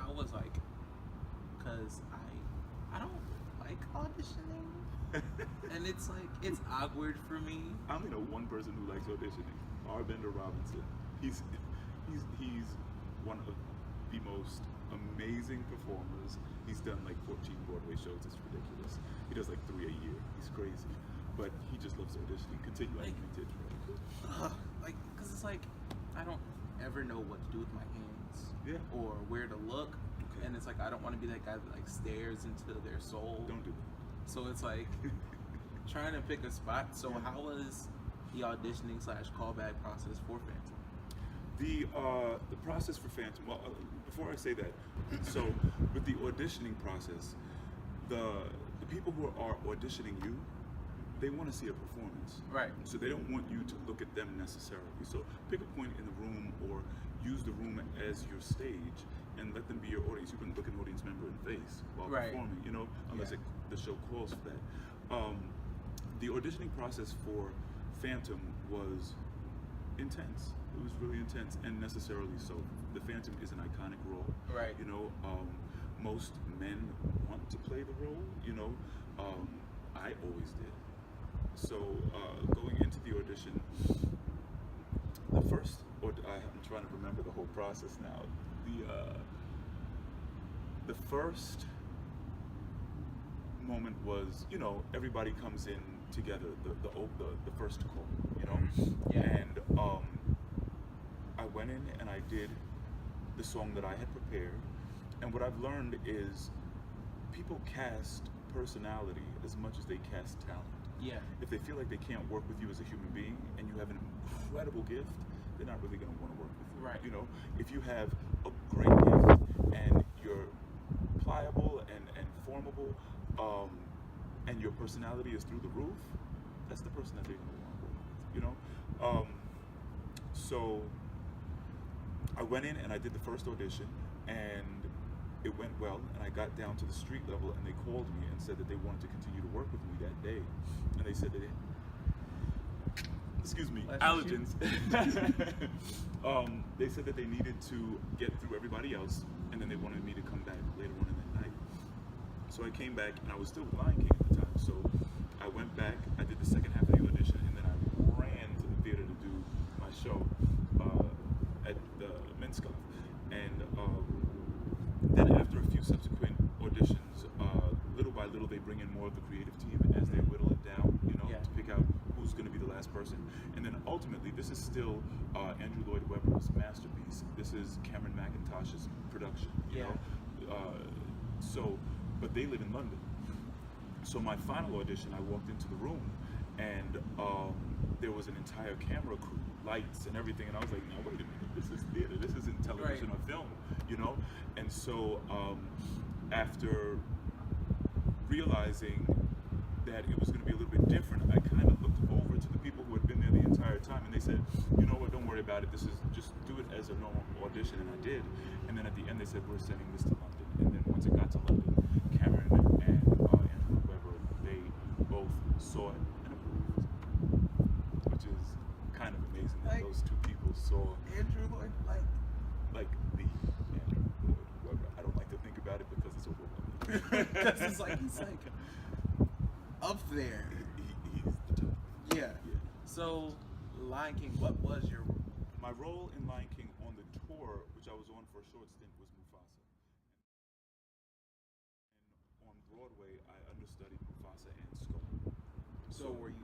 how was like, cause I don't like auditioning, and it's like it's awkward for me. I only know one person who likes auditioning, Arvinder Robinson. He's one of the most amazing performers. He's done like 14 Broadway shows. It's ridiculous. He does like 3 a year. He's crazy, but he just loves auditioning. Continue, Like, right? like, cause it's like I don't ever know what to do with my hands, or where to look, and it's like I don't want to be that guy that like stares into their soul. Don't do that. So it's like trying to pick a spot. So how was the auditioning / callback process for Phantom? The process for Phantom. Well, before I say that, so with the auditioning process, the people who are auditioning you, they want to see a performance. Right. So they don't want you to look at them necessarily. So pick a point in the room or use the room as your stage and let them be your audience. You can look an audience member in the face while performing, you know, unless the show calls for that. The auditioning process for Phantom was intense. It was really intense, and necessarily so. The Phantom is an iconic role. Right. You know, most men want to play the role. You know, I always did. So going into the audition, the first, I'm trying to remember the whole process now. The first moment was, you know, everybody comes in together. The first call, you know, and I went in and I did the song that I had prepared. And what I've learned is people cast personality as much as they cast talent. Yeah. If they feel like they can't work with you as a human being and you have an incredible gift, they're not really going to want to work with you. Right. You know, if you have a great gift and you're pliable and formable, and your personality is through the roof, that's the person that they're going to want to work with. You know. So I went in and I did the first audition, and it went well, and I got down to the street level, and they called me and said that they wanted to continue to work with me that day, and they said that allergens. They said that they needed to get through everybody else, and then they wanted me to come back later on in that night. So I came back, and I was still with Lion King at the time, so I went back, I did the second half of the audition, and then I ran to the theater to do my show at the Minskoff. And then after a few subsequent auditions, little by little they bring in more of the creative team as they whittle it down, you know, to pick out who's going to be the last person. And then ultimately, this is still Andrew Lloyd Webber's masterpiece. This is Cameron McIntosh's production, you know. But they live in London. So my final audition, I walked into the room, and there was an entire camera crew, lights and everything, and I was like, no, wait a minute, this is theater, this isn't television or film, you know? And so after realizing that it was going to be a little bit different, I kind of looked over to the people who had been there the entire time, and they said, you know what, don't worry about it, this is, just do it as a normal audition, and I did. And then at the end they said, we're sending this to London. And then once it got to London, Cameron and Andrew Webber, they both saw it and approved, which is kind of amazing that those two people saw Andrew Lloyd, like the Andrew Lloyd Webber. I don't like to think about it because it's overwhelming. because it's like he's like up there. He's the top. Yeah. So Lion King, what was your role? My role in Lion King on the tour, which I was on for a short stint, was Mufasa. And on Broadway, I understudied Mufasa and Scar. So were you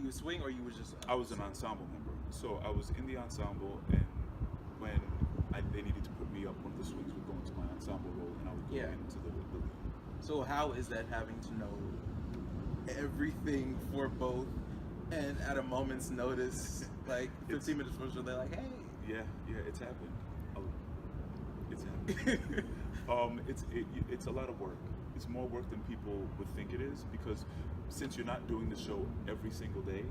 a swing, or you was just? I was an ensemble member. So I was in the ensemble, and when they needed to put me up, one of the swings would go into my ensemble role, and I would go into the lead. So how is that, having to know everything for both, and at a moment's notice, like 15 minutes before, they're like, hey. Yeah, it's happened. It's happened. It's a lot of work. It's more work than people would think it is, because since you're not doing the show every single day,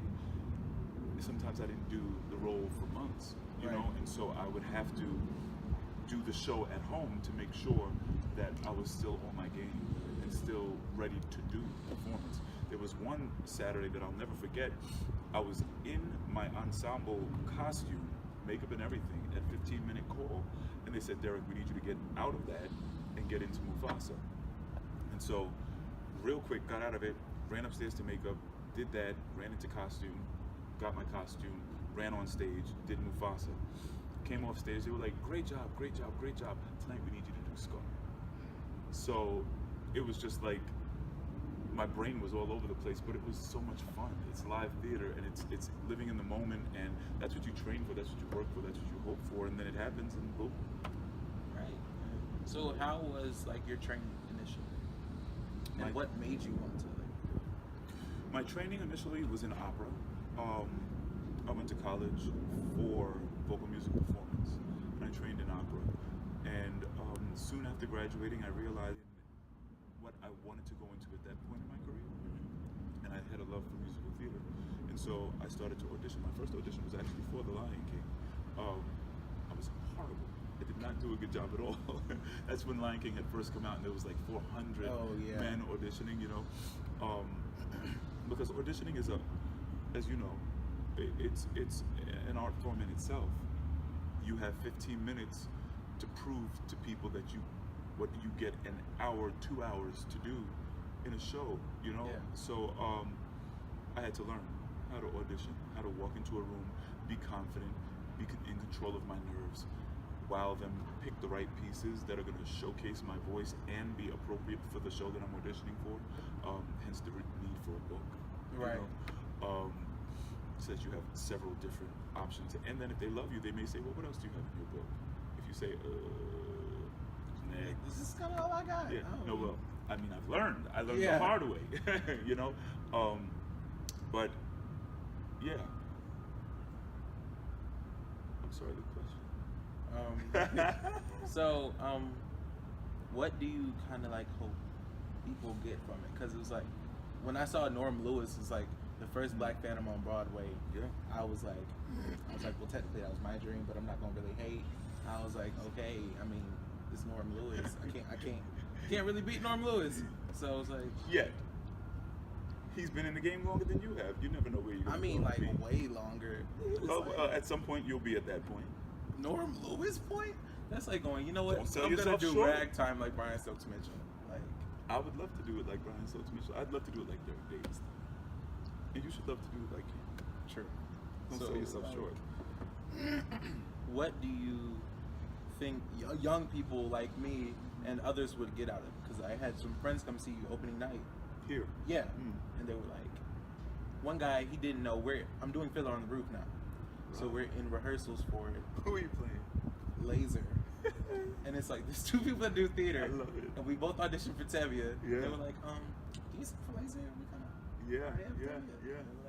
sometimes I didn't do the role for months, you know, and so I would have to do the show at home to make sure that I was still on my game and still ready to do the performance. There was one Saturday that I'll never forget. I was in my ensemble costume makeup and everything at 15-minute call, and they said, Derrick, we need you to get out of that and get into Mufasa. And so, real quick, got out of it, ran upstairs to makeup, did that, ran into costume, got my costume, ran on stage, did Mufasa. Came off stage, they were like, great job, great job, great job. Tonight we need you to do Scar. So it was just like, my brain was all over the place, but it was so much fun. It's live theater, and it's living in the moment, and that's what you train for, that's what you work for, that's what you hope for, and then it happens, and boom. Right. So how was like your training initially? And what made you want to like? My training initially was in opera. I went to college for vocal music performance, and I trained in opera. And soon after graduating, I realized what I wanted to go into at that point in my career, and I had a love for musical theater. And so I started to audition. My first audition was actually for The Lion King. I was horrible. I did not do a good job at all. That's when Lion King had first come out, and there was like 400 men auditioning, you know. Because auditioning is as you know, it's an art form in itself. You have 15 minutes to prove to people that what you get an hour, 2 hours to do in a show, you know. Yeah. So I had to learn how to audition, how to walk into a room, be confident, be in control of my nerves, wow them, pick the right pieces that are going to showcase my voice and be appropriate for the show that I'm auditioning for. Hence the need for a book. Right. You know? So that you have several different options. And then if they love you, they may say, well, what else do you have in your book? If you say, nah. This is kind of all I got. Yeah. No, well, I mean, I learned Yeah. the hard way, you know? But, yeah. I'm sorry, the question. So, what do you kind of like hope people get from it? Because it was like, when I saw Norm Lewis, it's like the first Black Phantom on Broadway. Yeah. I was like, well, technically that was my dream, but I'm not gonna really hate. I was like, okay, I mean, it's Norm Lewis. I can't really beat Norm Lewis. So I was like, Yet. He's been in the game longer than you have. You never know where you're going to I mean, like be. way longer. At some point, you'll be at that point. Norm Lewis point? That's like going, you know what? Don't sell I'm gonna yourself do short. ragtime like Brian Stokes Mitchell. Like, I would love to do it like Brian Stokes Mitchell. I'd love to do it like Derrick Davis. And you should love to do it like him. true. Don't So, sell yourself short. What do you think young people like me and others would get out of it? Because I had some friends come see you opening night. Here. Yeah. Mm. And they were like, one guy, he didn't know I'm doing Fiddler on the Roof now. So Right. we're in rehearsals for it. Who are you playing? Laser. And it's like, there's two people that do theater. I love it. And we both auditioned for Tevye. Yeah. They were like, do you sing for Laser? We kind of Yeah. They were